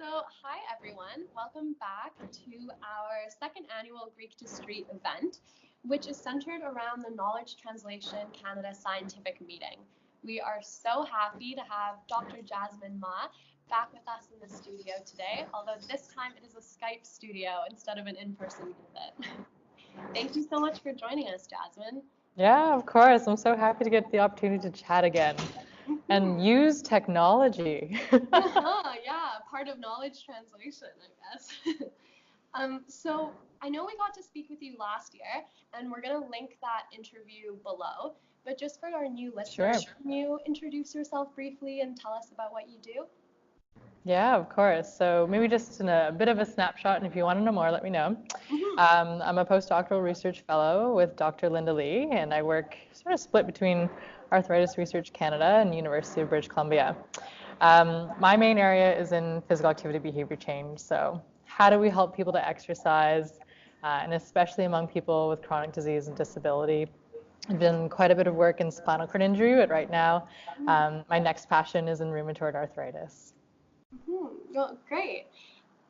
Hi everyone. Welcome back to our second annual Greek to Street event, which is centered around the Knowledge Translation Canada Scientific Meeting. We are so happy to have Dr. Jasmin Ma back with us in the studio today, although this time it is a Skype studio instead of an in-person visit. Thank you so much for joining us, Jasmin. Yeah, of course. I'm so happy to get the opportunity to chat again and use technology. Yeah, part of knowledge translation, I guess. So I know we got to speak with you last year, and we're going to link that interview below. But just for our new listeners, Sure. can you introduce yourself briefly and tell us about what you do? Yeah, of course. So maybe just in a bit of a snapshot, and if you want to know more, let me know. I'm a Post-Doctoral Research Fellow with Dr. Linda Lee, and I work sort of split between Arthritis Research Canada and University of British Columbia. My main area is in physical activity behavior change. So how do we help people to exercise, and especially among people with chronic disease and disability? I've done quite a bit of work in spinal cord injury, but right now my next passion is in rheumatoid arthritis. Well, great.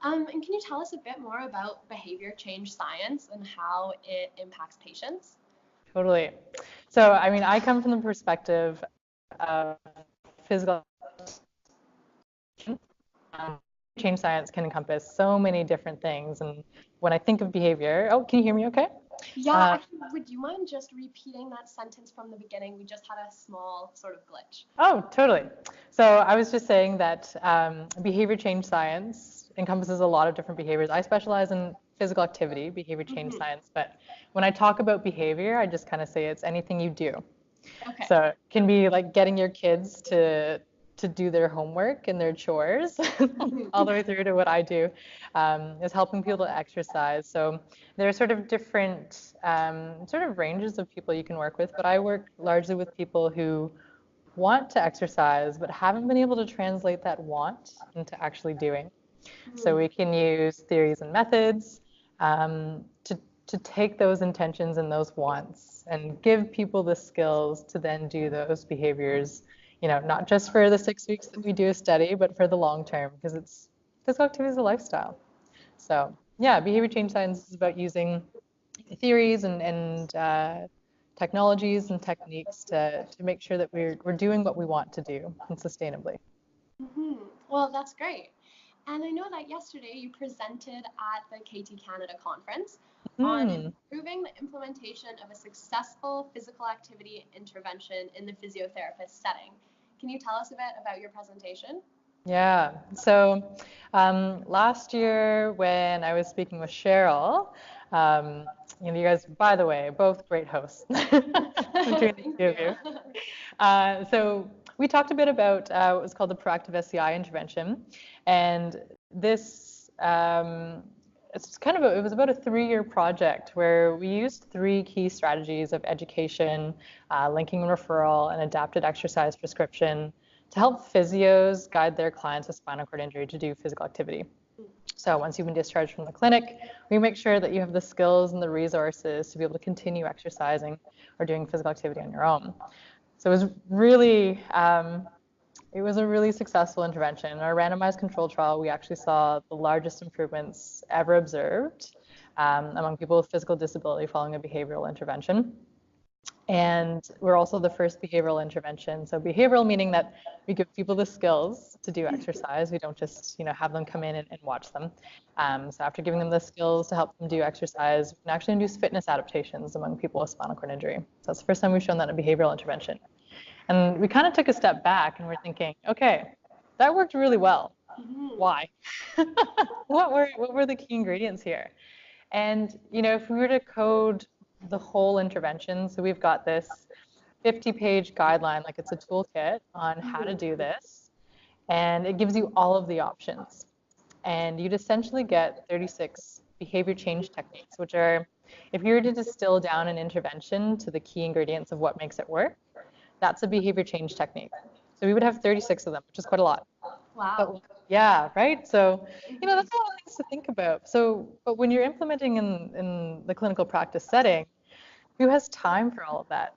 And can you tell us a bit more about behavior change science and how it impacts patients? Totally. So, I mean, I come from the perspective of physical change science can encompass so many different things. And when I think of behavior, oh, can you hear me okay? Yeah, actually, would you mind just repeating that sentence from the beginning? We just had a small sort of glitch. Oh, totally. So I was just saying that behavior change science encompasses a lot of different behaviors. I specialize in physical activity, behavior change science, but when I talk about behavior, I just kind of say it's anything you do. Okay. So it can be like getting your kids to do their homework and their chores, all the way through to what I do, is helping people to exercise. So there are sort of different sort of ranges of people you can work with, but I work largely with people who want to exercise but haven't been able to translate that want into actually doing. So we can use theories and methods to take those intentions and those wants and give people the skills to then do those behaviors, not just for the 6 weeks that we do a study, but for the long term, because physical activity is a lifestyle. So yeah, behavior change science is about using theories and technologies and techniques to make sure that we're doing what we want to do and sustainably. Well, that's great. And I know that yesterday you presented at the KT Canada conference on improving the implementation of a successful physical activity intervention in the physiotherapist setting. Can you tell us a bit about your presentation? Yeah. So last year when I was speaking with Cheryl, you guys, by the way, both great hosts between the two of you. So we talked a bit about what was called the proactive SCI intervention, and this it was about a 3-year project where we used 3 key strategies of education, linking and referral, and adapted exercise prescription to help physios guide their clients with spinal cord injury to do physical activity. So once you've been discharged from the clinic, we make sure that you have the skills and the resources to be able to continue exercising or doing physical activity on your own. So it was a really successful intervention. In our randomized control trial, we actually saw the largest improvements ever observed among people with physical disability following a behavioral intervention. And we're also the first behavioral intervention. So behavioral meaning that we give people the skills to do exercise. We don't just have them come in and watch them. So after giving them the skills to help them do exercise, we can actually induce fitness adaptations among people with spinal cord injury. So that's the first time we've shown that in a behavioral intervention. And we kind of took a step back and we're thinking, okay, that worked really well. Why? What were the key ingredients here? And if we were to code the whole intervention, so we've got this 50-page guideline, like it's a toolkit on how to do this, and it gives you all of the options. And you'd essentially get 36 behavior change techniques, which are, if you were to distill down an intervention to the key ingredients of what makes it work, that's a behavior change technique. So we would have 36 of them, which is quite a lot. Wow. But, yeah, right? So, that's a lot of things to think about. So, but when you're implementing in the clinical practice setting, who has time for all of that?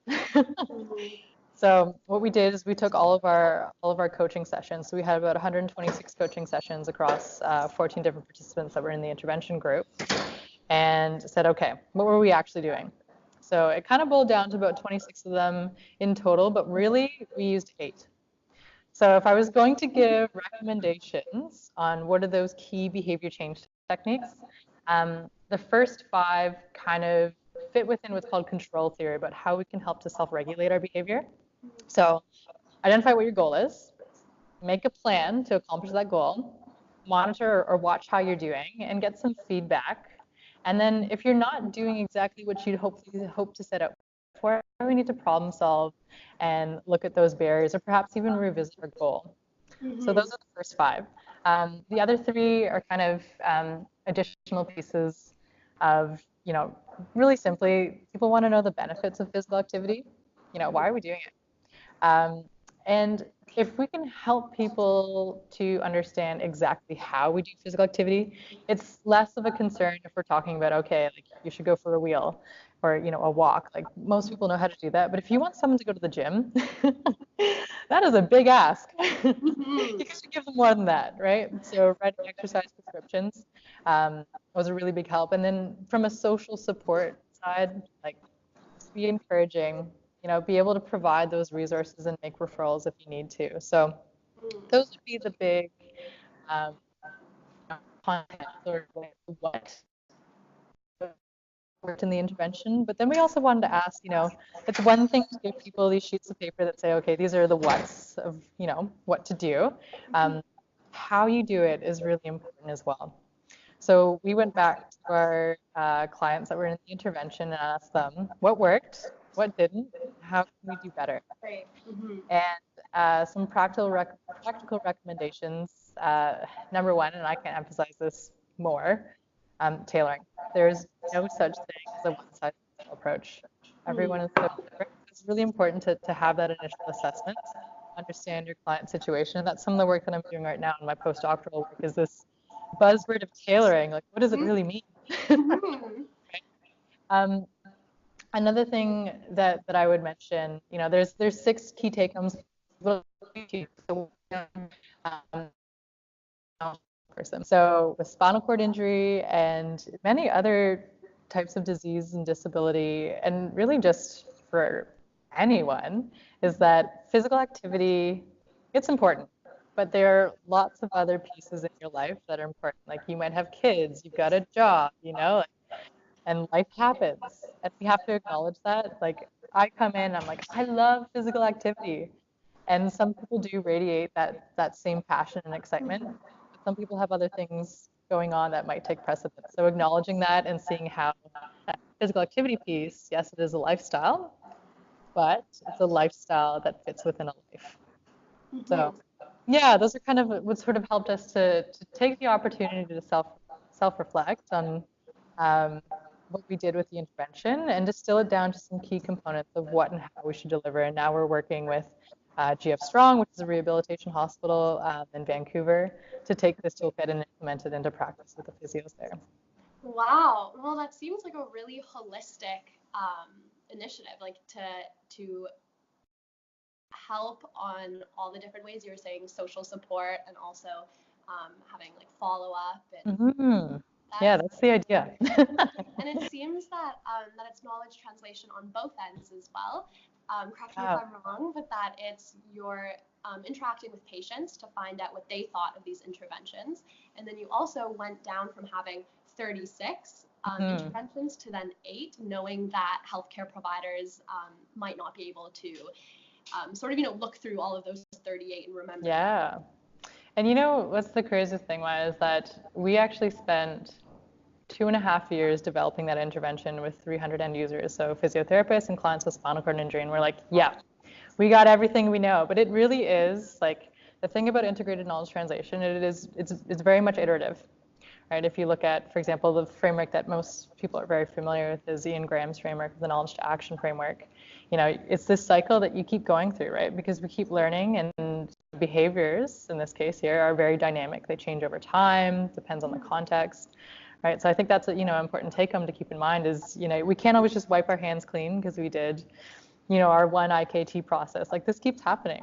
So what we did is we took all of our coaching sessions. So we had about 126 coaching sessions across 14 different participants that were in the intervention group, and said, okay, what were we actually doing? So it kind of boiled down to about 26 of them in total, but really we used 8. So if I was going to give recommendations on what are those key behavior change techniques, the first 5 kind of fit within what's called control theory about how we can help to self-regulate our behavior. So identify what your goal is, make a plan to accomplish that goal, monitor or watch how you're doing, and get some feedback. And then if you're not doing exactly what you'd hope to set out for, we need to problem solve and look at those barriers, or perhaps even revisit our goal. So those are the first 5. The other 3 are kind of additional pieces of, really simply, people want to know the benefits of physical activity. Why are we doing it? And if we can help people to understand exactly how we do physical activity, it's less of a concern if we're talking about, okay, like you should go for a wheel or, a walk. Like most people know how to do that. But if you want someone to go to the gym, that is a big ask. You should give them more than that, right? So writing exercise prescriptions was a really big help. And then from a social support side, like be encouraging, be able to provide those resources and make referrals if you need to. So those would be the big content or what worked in the intervention. But then we also wanted to ask, it's one thing to give people these sheets of paper that say, okay, these are the whats of, what to do. How you do it is really important as well. So we went back to our clients that were in the intervention and asked them what worked, what didn't, how can we do better? Great. And some practical recommendations. Number 1, and I can't emphasize this more, tailoring. There's no such thing as a one-size-fits-all approach. Everyone is so different. It's really important to have that initial assessment, understand your client situation. And that's some of the work that I'm doing right now in my postdoctoral work, is this buzzword of tailoring. Like, what does it really mean? Right? Another thing that I would mention, there's 6 key take-homes. So with spinal cord injury and many other types of disease and disability, and really just for anyone, is that physical activity, it's important. But there are lots of other pieces in your life that are important. Like you might have kids, you've got a job, and life happens. And we have to acknowledge that. Like I come in, I'm like, I love physical activity. And some people do radiate that same passion and excitement. But some people have other things going on that might take precedence. So acknowledging that and seeing how that physical activity piece, yes, it is a lifestyle, but it's a lifestyle that fits within a life. So yeah, those are kind of what sort of helped us to take the opportunity to self-reflect on what we did with the intervention and distill it down to some key components of what and how we should deliver. And now we're working with GF Strong, which is a rehabilitation hospital in Vancouver, to take this toolkit and implement it into practice with the physios there. Wow. Well, that seems like a really holistic initiative, like to help on all the different ways you were saying, social support and also having like follow up and yeah, that's the idea. And it seems that it's knowledge translation on both ends as well. Correct me if I'm wrong, but that it's you're interacting with patients to find out what they thought of these interventions. And then you also went down from having 36 interventions to then 8, knowing that healthcare providers might not be able to sort of, look through all of those 38 and remember. Yeah. And what's the craziest thing was that we actually spent 2.5 years developing that intervention with 300 end users, so physiotherapists and clients with spinal cord injury, and we're like, yeah, we got everything we know. But it really is like the thing about integrated knowledge translation. It's very much iterative, right? If you look at, for example, the framework that most people are very familiar with is Ian Graham's framework, the knowledge to action framework. It's this cycle that you keep going through, right? Because we keep learning, and behaviors in this case here are very dynamic. They change over time, depends on the context. Right, so I think that's an important take home to keep in mind is, we can't always just wipe our hands clean because we did, our one IKT process. Like this keeps happening.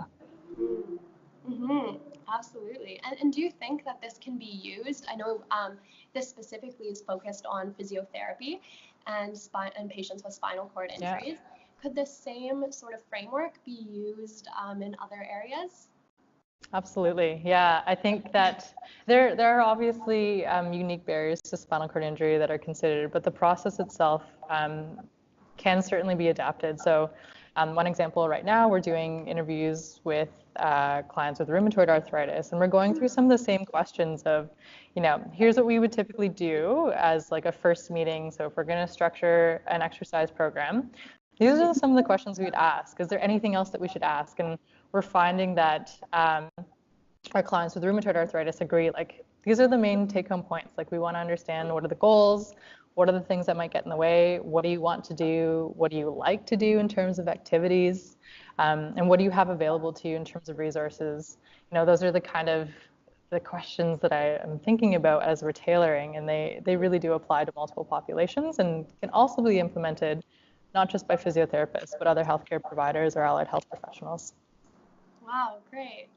Mm-hmm. Absolutely. And do you think that this can be used? I know this specifically is focused on physiotherapy and patients with spinal cord injuries. Yeah. Could the same sort of framework be used in other areas? Absolutely. Yeah, I think that there are obviously unique barriers to spinal cord injury that are considered, but the process itself can certainly be adapted. So one example right now, we're doing interviews with clients with rheumatoid arthritis, and we're going through some of the same questions of, here's what we would typically do as like a first meeting. So if we're going to structure an exercise program, these are some of the questions we'd ask. Is there anything else that we should ask? And we're finding that our clients with rheumatoid arthritis agree, like, these are the main take-home points. Like, we want to understand what are the goals, what are the things that might get in the way, what do you want to do, what do you like to do in terms of activities, and what do you have available to you in terms of resources. Those are the kind of the questions that I am thinking about as we're tailoring, and they really do apply to multiple populations and can also be implemented not just by physiotherapists, but other healthcare providers or allied health professionals. Wow, great.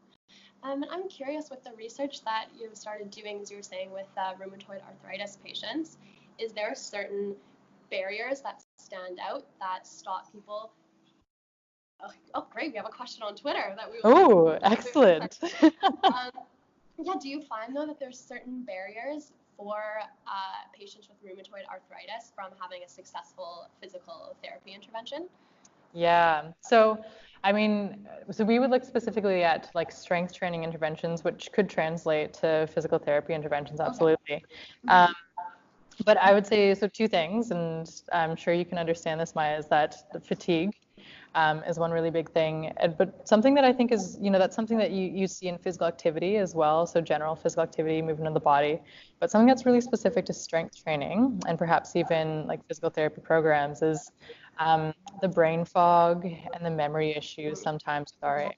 And I'm curious, with the research that you've started doing, as you were saying, with rheumatoid arthritis patients, is there certain barriers that stand out that stop people? Oh, great, we have a question on Twitter that we. Oh, excellent. Yeah, do you find, though, that there's certain barriers for patients with rheumatoid arthritis from having a successful physical therapy intervention? Yeah, so we would look specifically at like strength training interventions, which could translate to physical therapy interventions, absolutely. Okay. But I would say, so two things, and I'm sure you can understand this, Maya, is that the fatigue is one really big thing. But something that I think is, that's something that you see in physical activity as well, so general physical activity, movement of the body, but something that's really specific to strength training and perhaps even like physical therapy programs is the brain fog and the memory issues sometimes with RA.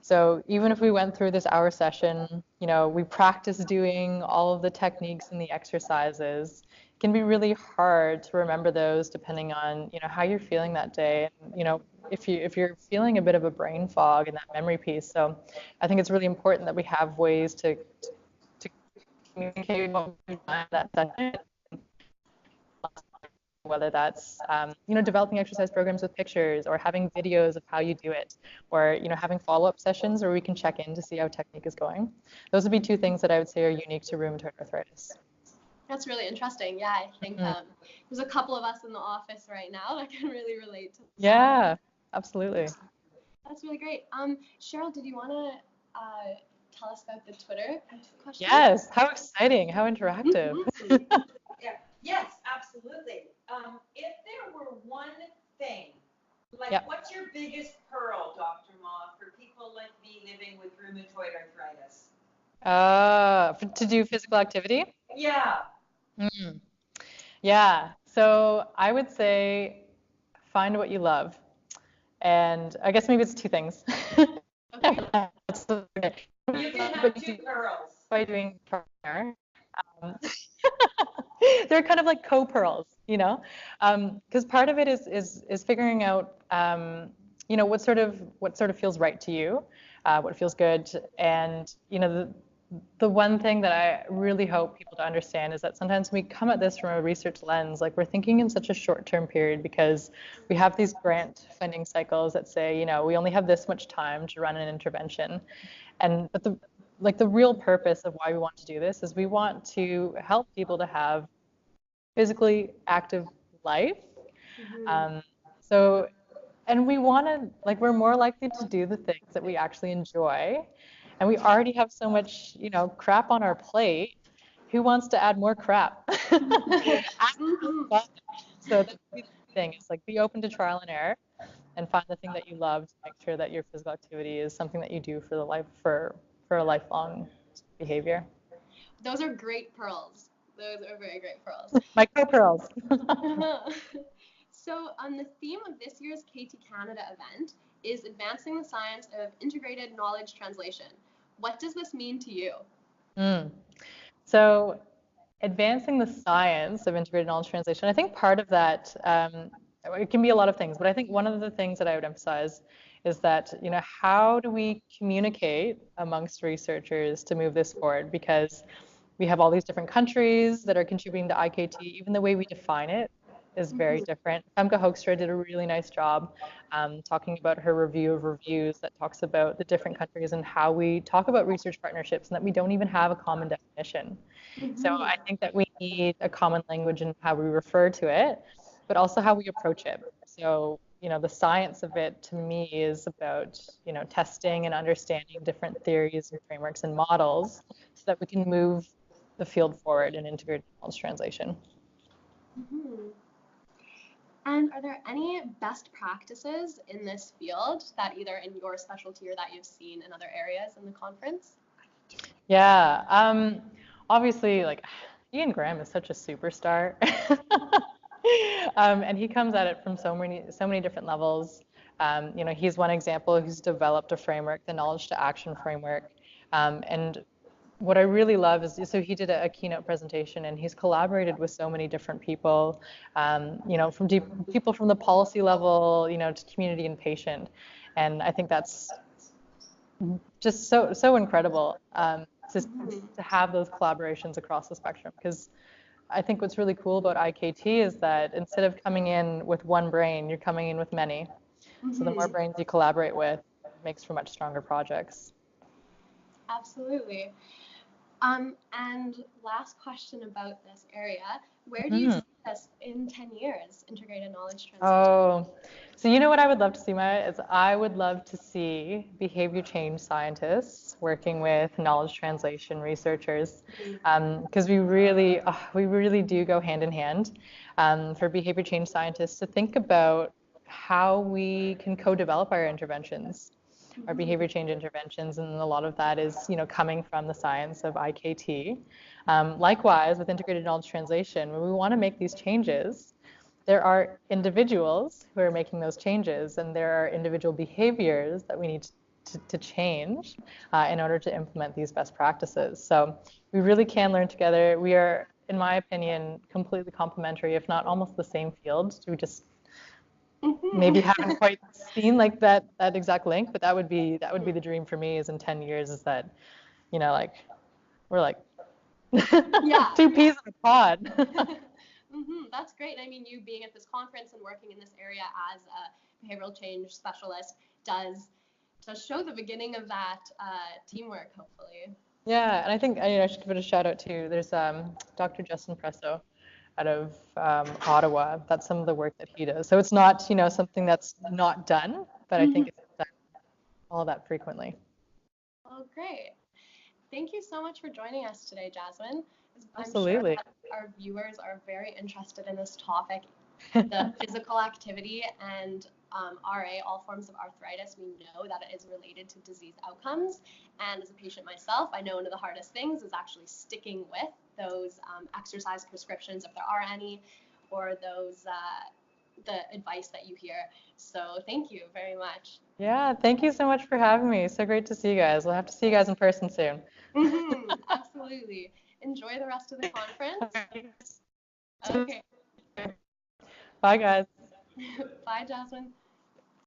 So even if we went through this hour session, we practice doing all of the techniques and the exercises, it can be really hard to remember those depending on, how you're feeling that day. And, if you're feeling a bit of a brain fog in that memory piece. So I think it's really important that we have ways to communicate what we've done that session. Whether that's, developing exercise programs with pictures or having videos of how you do it, or, having follow-up sessions where we can check in to see how technique is going. Those would be two things that I would say are unique to rheumatoid arthritis. That's really interesting. Yeah, I think there's a couple of us in the office right now that can really relate to that. Yeah, absolutely. That's really great. Cheryl, did you want to tell us about the Twitter question? Yes, how exciting, how interactive. Yeah. Yes, absolutely. If there were one thing, what's your biggest pearl, Dr. Ma, for people like me living with rheumatoid arthritis? To do physical activity? Yeah. Yeah, so I would say find what you love. And I guess maybe it's two things. Okay. You can have two pearls. By doing partner. They're kind of like co-pearls, because part of it is figuring out, what sort of feels right to you, what feels good, and the one thing that I really hope people to understand is that sometimes we come at this from a research lens, like we're thinking in such a short-term period because we have these grant funding cycles that say, we only have this much time to run an intervention, but the real purpose of why we want to do this is we want to help people to have physically active life. And we want to, we're more likely to do the things that we actually enjoy. And we already have so much, crap on our plate. Who wants to add more crap? So that's the thing. It's be open to trial and error and find the thing that you love to make sure that your physical activity is something that you do for a lifelong behavior. Those are great pearls. Those are very great pearls. Micro pearls. So the theme of this year's KT Canada event is advancing the science of integrated knowledge translation. What does this mean to you? So advancing the science of integrated knowledge translation, I think part of that it can be a lot of things, but I think one of the things that I would emphasize is that, how do we communicate amongst researchers to move this forward? Because we have all these different countries that are contributing to IKT. Even the way we define it is very different. Femke Hoekstra did a really nice job talking about her review of reviews that talks about the different countries and how we talk about research partnerships and that we don't even have a common definition. So I think that we need a common language in how we refer to it, but also how we approach it. So, the science of it to me is about, testing and understanding different theories and frameworks and models so that we can move the field forward in integrated knowledge translation. And are there any best practices in this field that either in your specialty or that you've seen in other areas in the conference? Yeah, obviously, like Ian Graham is such a superstar. And he comes at it from so many different levels. He's one example who's developed a framework, the knowledge to action framework. And what I really love is, so he did a keynote presentation and he's collaborated with so many different people, from people from the policy level, to community and patient. And I think that's just so incredible to have those collaborations across the spectrum, because I think what's really cool about IKT is that instead of coming in with one brain, you're coming in with many. So the more brains you collaborate with, makes for much stronger projects. Absolutely. And last question about this area, where do you see this in 10 years, integrated knowledge translation? Oh, so what I would love to see, Maya, is I would love to see behavior change scientists working with knowledge translation researchers, because we really do go hand in hand for behavior change scientists to think about how we can co-develop our interventions. Our behavior change interventions, and a lot of that is, coming from the science of IKT. Likewise, with integrated knowledge translation, when we want to make these changes, there are individuals who are making those changes, and there are individual behaviors that we need to change in order to implement these best practices. So we really can learn together. We are, in my opinion, completely complementary, if not almost the same field. We just maybe haven't quite seen like that exact link, but that would be the dream for me, is in 10 years is that, we're like two peas in a pod. That's great. I mean, you being at this conference and working in this area as a behavioral change specialist does show the beginning of that teamwork, hopefully. Yeah, and I think I should give it a shout out too. There's Dr. Justin Presso out of Ottawa. That's some of the work that he does. So it's not, something that's not done, but I think it's done all that frequently. Oh, great. Thank you so much for joining us today, Jasmin. Absolutely. I'm sure that our viewers are very interested in this topic, the physical activity and RA, all forms of arthritis. We know that it is related to disease outcomes. And as a patient myself, I know one of the hardest things is actually sticking with those exercise prescriptions, if there are any, or those the advice that you hear. So thank you very much. Yeah, thank you so much for having me. So great to see you guys. We'll have to see you guys in person soon. Absolutely. Enjoy the rest of the conference. Okay. Bye, guys. Bye, Jasmin.